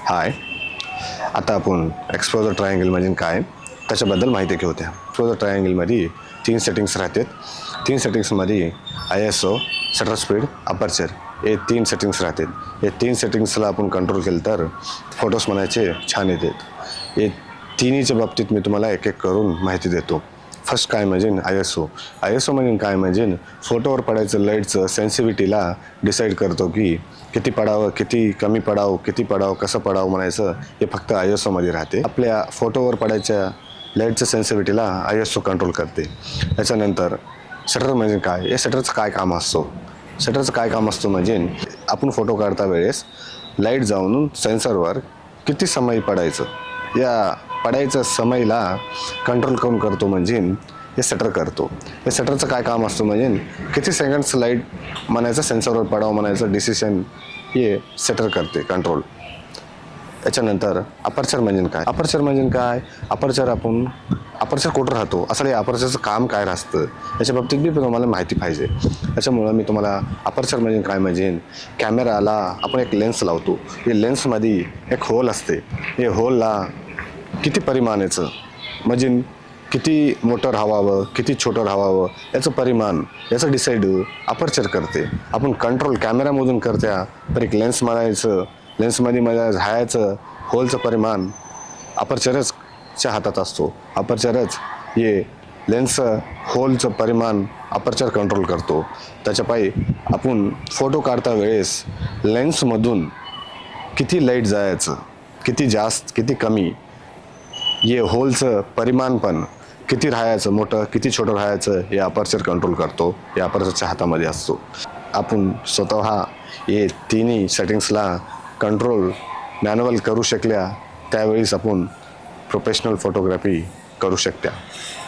हाय. आता आपण exposure triangle म्हणजे काय त्याच्याबद्दल माहिती घेऊया. एक्सपोजर ट्रायंगलमध्ये 3 सेटिंग्स राहतात. 3 सेटिंग्समध्ये ISO, शटर स्पीड, अपर्चर हे 3 सेटिंग्स राहतात. हे 3 सेटिंग्सला आपण कंट्रोल केलं तर फोटोज म्हणायचे छान येतात. हे तिन्हीच्या बाबतीत मी तुम्हाला एक एक करून माहिती देतो. फर्स्ट काय म्हणजे ISO म्हणजे काय म्हणजे फोटोवर पडायचं लाईटचं सेन्सिटिव्हिटीला डिसाईड करतो की किती पडावं, किती कमी पडावं, किती पडावं, कसं पडावं म्हणायचं हे फक्त ISOमध्ये राहते. आपल्या फोटोवर पडायच्या लाईटच्या सेन्सिटिव्हिटीला ISO कंट्रोल करते. त्याच्यानंतर शटर म्हणजे काय, या शटरचं काय काम असतो. शटरचं काय काम असतं म्हणजे आपण फोटो काढता वेळेस लाईट जाऊन सेन्सरवर किती समय पडायचं या पडायचं समयला कंट्रोल करून करतो म्हणजे हे शटर करतो. हे शटरचं काय काम असतं म्हणजे किती सेकंड्स लाईट म्हणायचं सेन्सरवर पडावं म्हणायचं डिसिशन हे शटर करते कंट्रोल. त्याच्यानंतर अपर्चर म्हणजे काय, अपर्चर कुठं राहतो, असं हे अपर्चरचं काम काय असतं याच्या बाबतीत बी तुम्हाला माहिती पाहिजे. त्याच्यामुळं मी तुम्हाला अपर्चर म्हणजे काय म्हणजे कॅमेराला आपण एक लेन्स लावतो. हे लेन्समध्ये एक होल असते. हे होलला किती परिमाणाचं म्हणजे किती मोठं राहावं, किती छोटं राहावं याचं परिमाण याचं डिसाईड अपर्चर करते. आपण कंट्रोल कॅमेरामधून करत्या तर एक लेन्स मारायचं, लेन्समध्ये राहायचं होलचं परिमाण अपर्चरच्या हातात असतो. अपर्चरच हे लेन्स होलचं परिमाण अपर्चर कंट्रोल करतो. त्याच्यापायी आपण फोटो काढता वेळेस लेन्समधून किती लाईट जायचं, किती जास्त किती कमी, हे होलचं परिमाण पण किती राहायचं मोठं किती छोटं राहायचं हे अपर्चर कंट्रोल करतो. हे अपर्चरच्या हातामध्ये असतो. आपण स्वतः हे तिन्ही सेटिंग्सला कंट्रोल मॅन्युअल करू शकल्या त्यावेळेस आपण प्रोफेशनल फोटोग्राफी करू शकत्या.